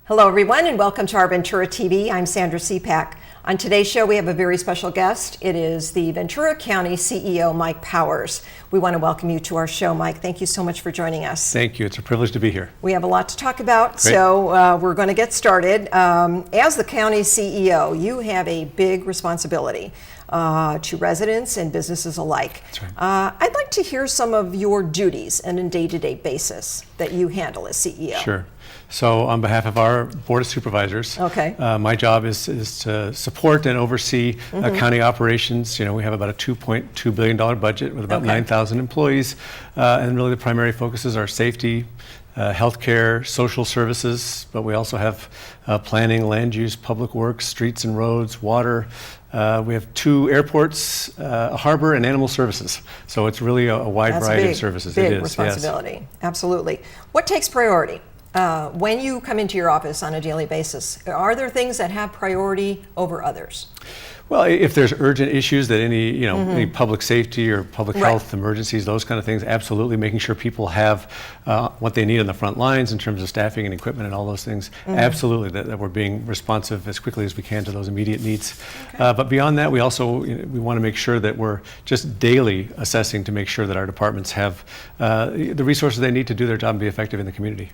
Hello everyone and welcome to Our Ventura TV. I'm Sandra Siepak. On today's show we have a very special guest. It is the Ventura County CEO, Mike Powers. We want to welcome you to our show, Mike. Thank you so much for joining us. Thank you. It's a privilege to be here. We have a lot to talk about, Great. so we're going to get started. As the county CEO, you have a big responsibility to residents and businesses alike. That's right. I'd like to hear some of your duties on a day-to-day basis that you handle as CEO. Sure. So on behalf of our Board of Supervisors, Okay. My job is to support and oversee county operations. You know, we have about a $2.2 billion budget with about 9,000 employees, and really the primary focuses are safety, healthcare, social services, but we also have planning, land use, public works, streets and roads, water. We have 2 airports, a harbor, and animal services. So it's really a wide variety of services. Big it is, responsibility. yes. Absolutely. What takes priority? When you come into your office on a daily basis, are there things that have priority over others? Well, if there's urgent issues that any public safety or public health emergencies, those kind of things, absolutely making sure people have what they need on the front lines in terms of staffing and equipment and all those things, absolutely, that we're being responsive as quickly as we can to those immediate needs. But beyond that, we also we want to make sure that we're just daily assessing to make sure that our departments have the resources they need to do their job and be effective in the community.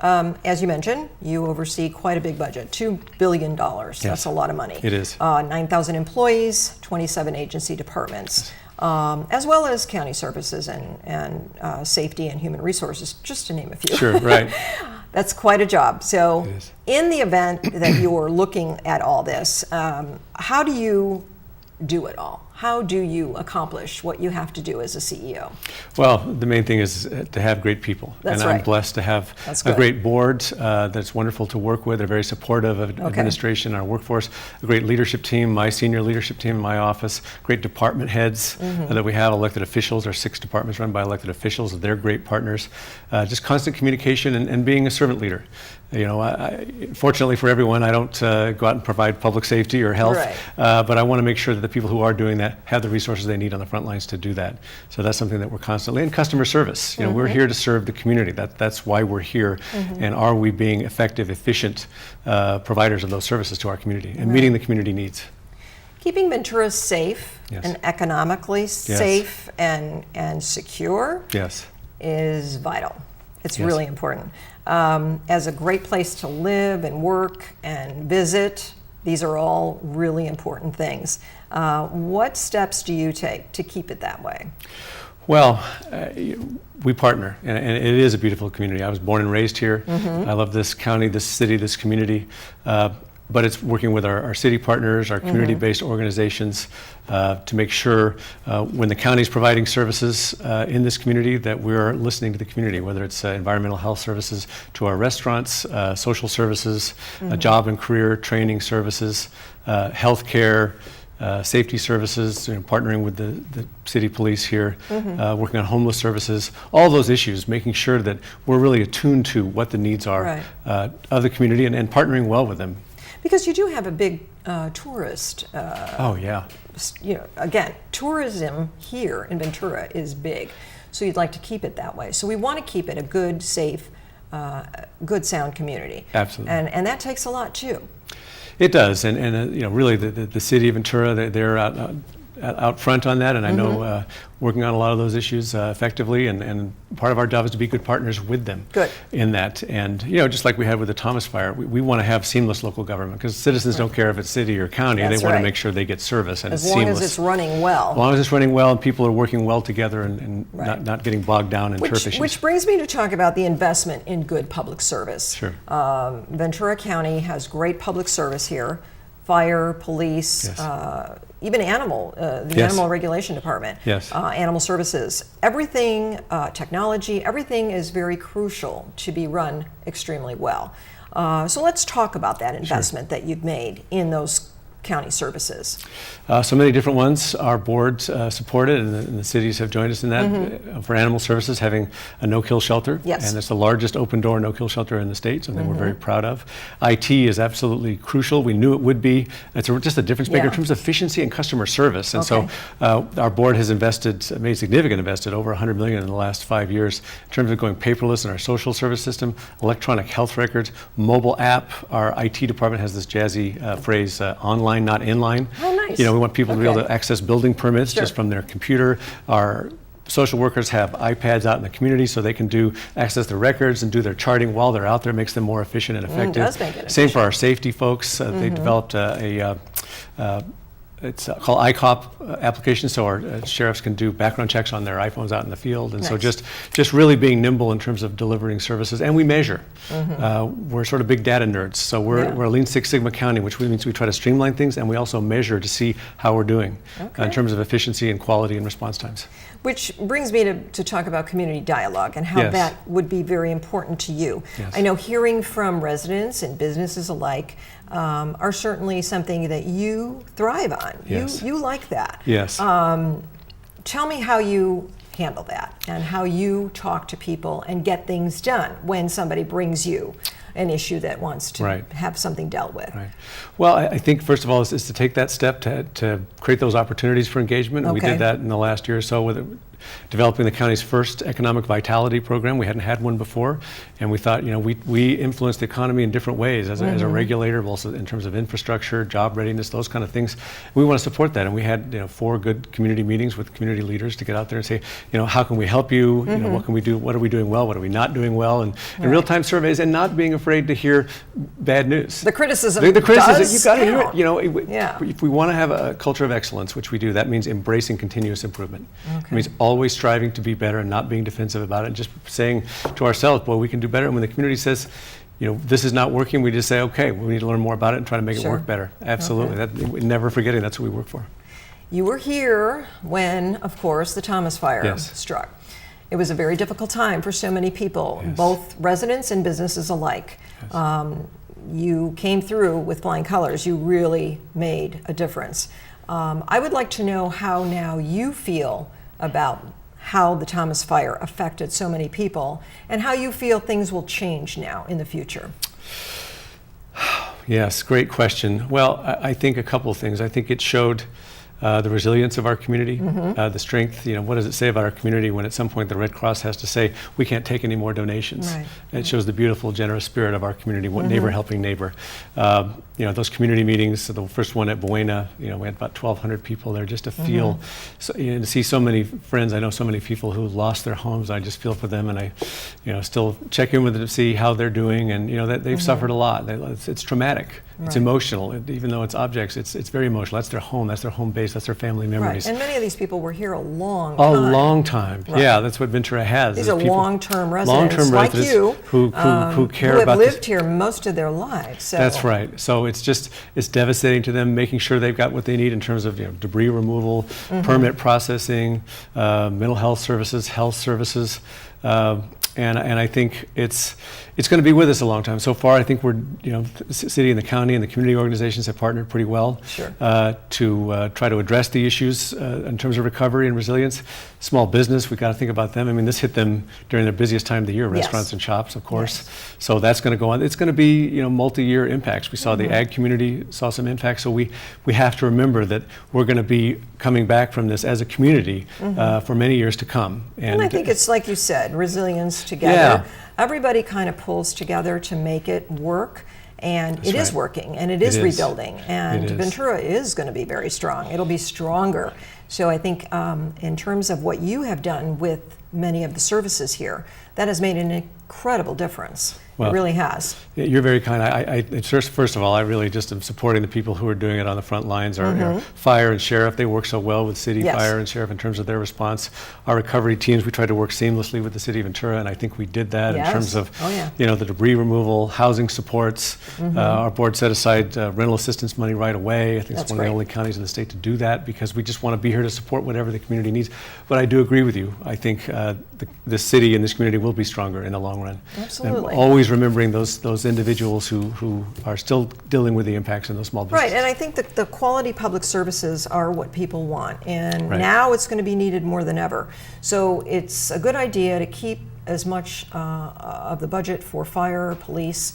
As you mentioned, you oversee quite a big budget, $2 billion. Yes. That's a lot of money. It is. 9,000 employees, 27 agency departments, as well as county services and safety and human resources, just to name a few. Sure, right. That's quite a job. So It is. in the event that you're looking at all this, how do you do it all? How do you accomplish what you have to do as a CEO? Well, the main thing is to have great people. That's and right. I'm blessed to have That's a good. great board that's wonderful to work with. They're very supportive of administration, our workforce, a great leadership team, my senior leadership team in my office, great department heads that we have, elected officials. Our 6 departments run by elected officials. They're great partners. Just constant communication and being a servant leader. You know, fortunately for everyone, I don't go out and provide public safety or health, but I want to make sure that the people who are doing that have the resources they need on the front lines to do that. So that's something that we're constantly, and customer service. You know, we're here to serve the community. That's why we're here. And are we being effective, efficient providers of those services to our community and meeting the community needs? Keeping Ventura safe and economically safe and secure is vital. It's really important. As a great place to live and work and visit, these are all really important things. What steps do you take to keep it that way? Well, we partner, and it is a beautiful community. I was born and raised here. I love this county, this city, this community. But it's working with our city partners, our community-based organizations to make sure when the county is providing services in this community that we're listening to the community, whether it's environmental health services to our restaurants, social services, job and career training services, health care, safety services, partnering with the city police here, working on homeless services, all those issues, making sure that we're really attuned to what the needs are of the community and partnering well with them. Because you do have a big tourist. Again, tourism here in Ventura is big, so you'd like to keep it that way. So we want to keep it a good, safe, good, sound community. Absolutely. And that takes a lot too. It does, and really the city of Ventura, they're out front on that, and I know working on a lot of those issues effectively, and part of our job is to be good partners with them in that. And just like we had with the Thomas Fire, we want to have seamless local government, because citizens don't care if it's city or county. They want to make sure they get service and it's seamless. As long as it's running well. As long as it's running well and people are working well together and not getting bogged down in turf issues. Which brings me to talk about the investment in good public service. Sure. Ventura County has great public service here. Fire, police, even animal, the Animal Regulation Department, animal services, everything, technology, everything is very crucial to be run extremely well. So let's talk about that investment that you've made in those county services? So many different ones. Our board support it, and the cities have joined us in that. For animal services, having a no-kill shelter, and it's the largest open-door no-kill shelter in the state, something we're very proud of. IT is absolutely crucial. We knew it would be. It's just a difference maker in terms of efficiency and customer service. And so our board has made significant invested, over $100 million in the last 5 years, in terms of going paperless in our social service system, electronic health records, mobile app. Our IT department has this jazzy phrase, online, not inline. Oh, nice. We want people to be able to access building permits just from their computer. Our social workers have iPads out in the community so they can access their records and do their charting while they're out there. It makes them more efficient and effective. It does make it efficient. Same for our safety folks. They developed it's called ICOP application, so our sheriffs can do background checks on their iPhones out in the field. And so just really being nimble in terms of delivering services. And we measure. We're sort of big data nerds. So we're a Lean Six Sigma county, which means we try to streamline things, and we also measure to see how we're doing in terms of efficiency and quality and response times. Which brings me to talk about community dialogue and how that would be very important to you. I know hearing from residents and businesses alike are certainly something that you thrive on. You like that. Yes. Tell me how you handle that and how you talk to people and get things done when somebody brings you an issue that wants to have something dealt with. Well, I think first of all is to take that step to create those opportunities for engagement. And we did that in the last year or so with developing the county's first economic vitality program. We hadn't had one before, and we thought, we influence the economy in different ways as a regulator, also in terms of infrastructure, job readiness, those kind of things. We want to support that, and we had 4 good community meetings with community leaders to get out there and say, how can we help you? What can we do? What are we doing well? What are we not doing well? And real-time surveys, and not being afraid to hear bad news. The criticism. The criticism, you got to hear it. If we want to have a culture of excellence, which we do, that means embracing continuous improvement. It means always striving to be better and not being defensive about it, and just saying to ourselves, boy, we can do better. And when the community says, this is not working, we just say, okay, we need to learn more about it and try to make it work better. Absolutely. Never forgetting that's what we work for. You were here when, of course, the Thomas Fire struck. It was a very difficult time for so many people, both residents and businesses alike. You came through with flying colors. You really made a difference. I would like to know how now you feel about how the Thomas Fire affected so many people and how you feel things will change now in the future. Yes, great question. Well, I think a couple of things. I think it showed the resilience of our community, the strength. What does it say about our community when at some point the Red Cross has to say, we can't take any more donations? It shows the beautiful, generous spirit of our community, neighbor helping neighbor. Those community meetings, the first one at Buena, we had about 1,200 people there just to feel, to see so many friends. I know so many people who lost their homes. I just feel for them, and I still check in with them to see how they're doing, and that they've suffered a lot. It's traumatic. It's emotional. Even though it's objects, it's very emotional. That's their home. That's their home base. That's their family memories. And many of these people were here a long time. A long time. Yeah, that's what Ventura has. These are long-term residents like you who care who have about lived here most of their lives. So. That's right. So it's devastating to them, making sure they've got what they need in terms of debris removal, permit processing, mental health services, health services. And I think it's going to be with us a long time. So far, I think we're, the city and the county and the community organizations have partnered pretty well to try to address the issues in terms of recovery and resilience. Small business, we've got to think about them. I mean, this hit them during their busiest time of the year, restaurants and shops, of course. So that's going to go on. It's going to be, multi-year impacts. We saw the ag community saw some impacts. So we have to remember that we're going to be coming back from this as a community for many years to come. And I think it's like you said, resilience together. Everybody kind of pulls together to make it work, and it is working, and it is rebuilding, and Ventura is going to be very strong. It'll be stronger. So I think in terms of what you have done with many of the services here, that has made an incredible difference. Well, it really has. You're very kind. First of all, I really just am supporting the people who are doing it on the front lines. Our fire and sheriff, they work so well with city fire and sheriff in terms of their response. Our recovery teams, we tried to work seamlessly with the city of Ventura, and I think we did that in terms of the debris removal, housing supports. Our board set aside rental assistance money right away. I think it's one of the only counties in the state to do that because we just want to be here here to support whatever the community needs. But I do agree with you. I think the city and this community will be stronger in the long run. Absolutely. And always remembering those individuals who are still dealing with the impacts in those small businesses. Right, and I think that the quality public services are what people want, and Right. now it's going to be needed more than ever. So it's a good idea to keep as much of the budget for fire, police,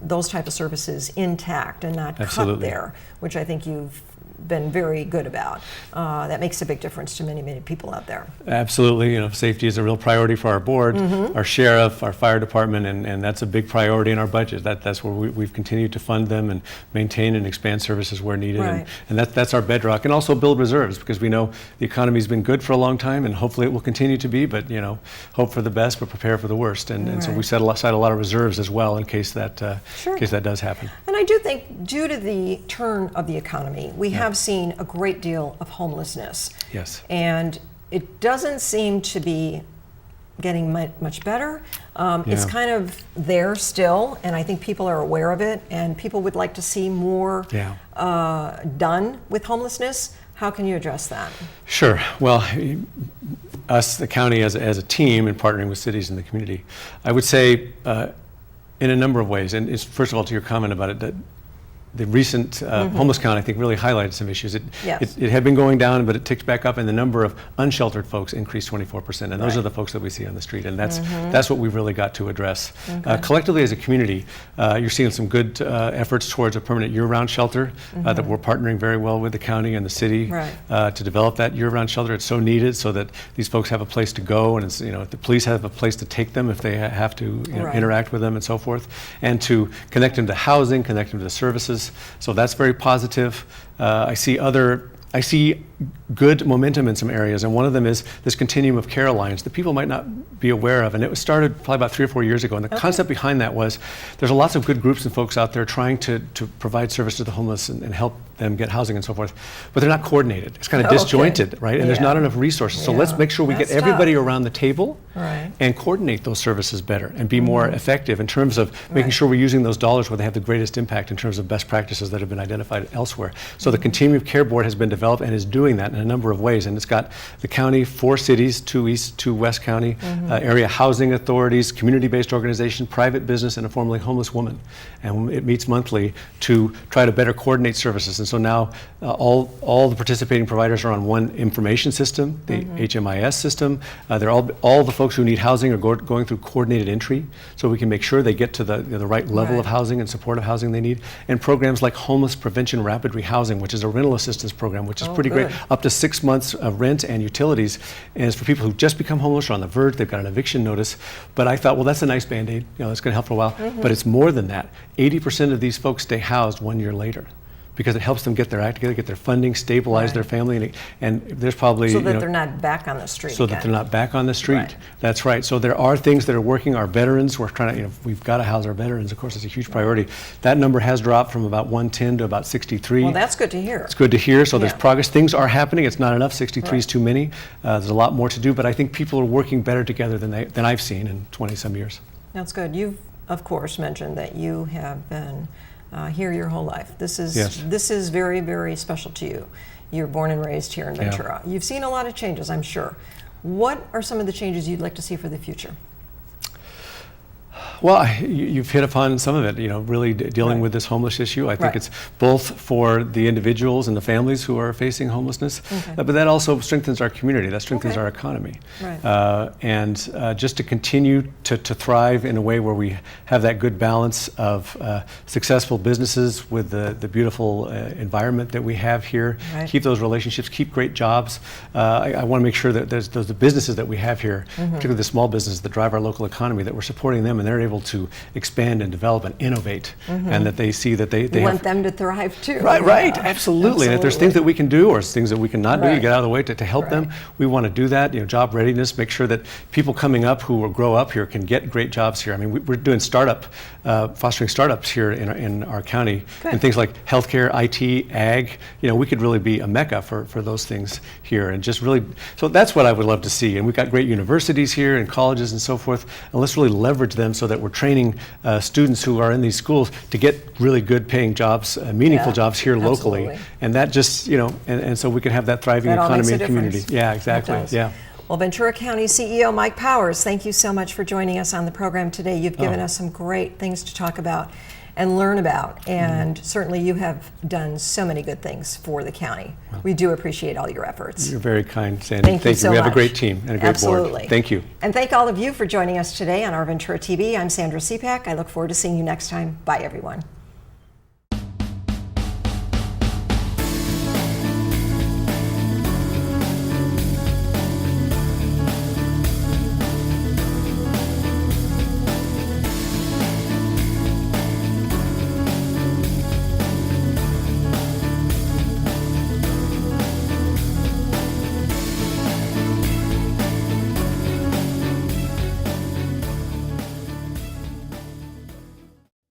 those type of services intact and not cut there, which I think you've been very good about. That makes a big difference to many, many people out there. Absolutely. You know, safety is a real priority for our board, our sheriff, our fire department, and that's a big priority in our budget. That's where we've continued to fund them and maintain and expand services where needed. Right. And that's our bedrock. And also build reserves, because we know the economy's been good for a long time, and hopefully it will continue to be, but, you know, hope for the best, but prepare for the worst. And so we set aside a lot of reserves as well in case that, in case that does happen. And I do think, due to the turn of the economy, we have seen a great deal of homelessness. Yes. And it doesn't seem to be getting much better. It's kind of there still, and I think people are aware of it, and people would like to see more done with homelessness. How can you address that? Sure. Well, us, the county, as a team, and partnering with cities in the community, I would say in a number of ways. And it's, first of all, to your comment about it, that the recent homeless count, I think, really highlighted some issues. It had been going down, but it ticked back up, and the number of unsheltered folks increased 24%. And those are the folks that we see on the street, and that's what we've really got to address. Collectively, as a community, you're seeing some good efforts towards a permanent year-round shelter that we're partnering very well with the county and the city to develop that year-round shelter. It's so needed, so that these folks have a place to go, and it's, you know, the police have a place to take them if they have to interact with them and so forth, and to connect them to housing, connect them to the services. So that's very positive. I see good momentum in some areas, and one of them is this continuum of care alliance that people might not be aware of, and it was started probably about 3 or 4 years ago, and the concept behind that was there's lots of good groups and folks out there trying to provide service to the homeless and help them get housing and so forth, but they're not coordinated. It's kind of disjointed, right? And there's not enough resources. So let's make sure we get everybody around the table and coordinate those services better and be more effective in terms of making sure we're using those dollars where they have the greatest impact in terms of best practices that have been identified elsewhere. So the Continuum of Care Board has been developed and is doing that in a number of ways, and it's got the county, 4 cities, 2 East, 2 West County, area housing authorities, community-based organization, private business, and a formerly homeless woman. And it meets monthly to try to better coordinate services. And so now all the participating providers are on one information system, the HMIS system. They're all the folks who need housing are going through coordinated entry, so we can make sure they get to the right level of housing and supportive housing they need. And programs like Homeless Prevention Rapid Rehousing, which is a rental assistance program, which is pretty great, up to 6 months of rent and utilities. And it's for people who just become homeless or on the verge, they've got an eviction notice. But I thought, well, that's a nice Band-Aid, you know, that's gonna help for a while. But it's more than that. 80% of these folks stay housed 1 year later, because it helps them get their act together, get their funding, stabilize their family, and there's probably... So that they're not back on the street So that they're not back on the street. That's right. So there are things that are working. Our veterans, we're trying to, you know, we've got to house our veterans. Of course, it's a huge priority. That number has dropped from about 110 to about 63. Well, that's good to hear. It's good to hear. So there's progress. Things are happening. It's not enough. 63 is too many. There's a lot more to do, but I think people are working better together than I've seen in 20-some years. That's good. You've, of course, mentioned that you have been here your whole life. This is very, very special to you. You're born and raised here in Ventura. You've seen a lot of changes, I'm sure. What are some of the changes you'd like to see for the future? Well, you've hit upon some of it, you know, really dealing with this homeless issue. I think it's both for the individuals and the families who are facing homelessness, but that also strengthens our community, that strengthens our economy. And just to continue to thrive in a way where we have that good balance of successful businesses with the beautiful environment that we have here, keep those relationships, keep great jobs. I want to make sure that there's the businesses that we have here, particularly the small businesses that drive our local economy, that we're supporting them and they're able to expand and develop and innovate, and that they see that they want them to thrive too. Absolutely. And if there's things that we can do or things that we cannot do, you get out of the way to help them. We want to do that. You know, job readiness, make sure that people coming up who will grow up here can get great jobs here. I mean, we're doing fostering startups here in our county, and things like healthcare, IT, ag. You know, we could really be a mecca for those things here, and just really. So that's what I would love to see. And we've got great universities here and colleges and so forth, and let's really leverage them so that that we're training students who are in these schools to get really good paying jobs, meaningful jobs here locally. Absolutely. And that just, and so we can have that thriving economy and community. Yeah, exactly. Yeah. Well, Ventura County CEO Mike Powers, thank you so much for joining us on the program today. You've given us some great things to talk about and learn about, and certainly you have done so many good things for the county. We do appreciate all your efforts. You're very kind, Sandy. Thank you so We much. have a great team and a great board. Thank you. And thank all of you for joining us today on Our Ventura TV. I'm Sandra Siepak. I look forward to seeing you next time. Bye, everyone.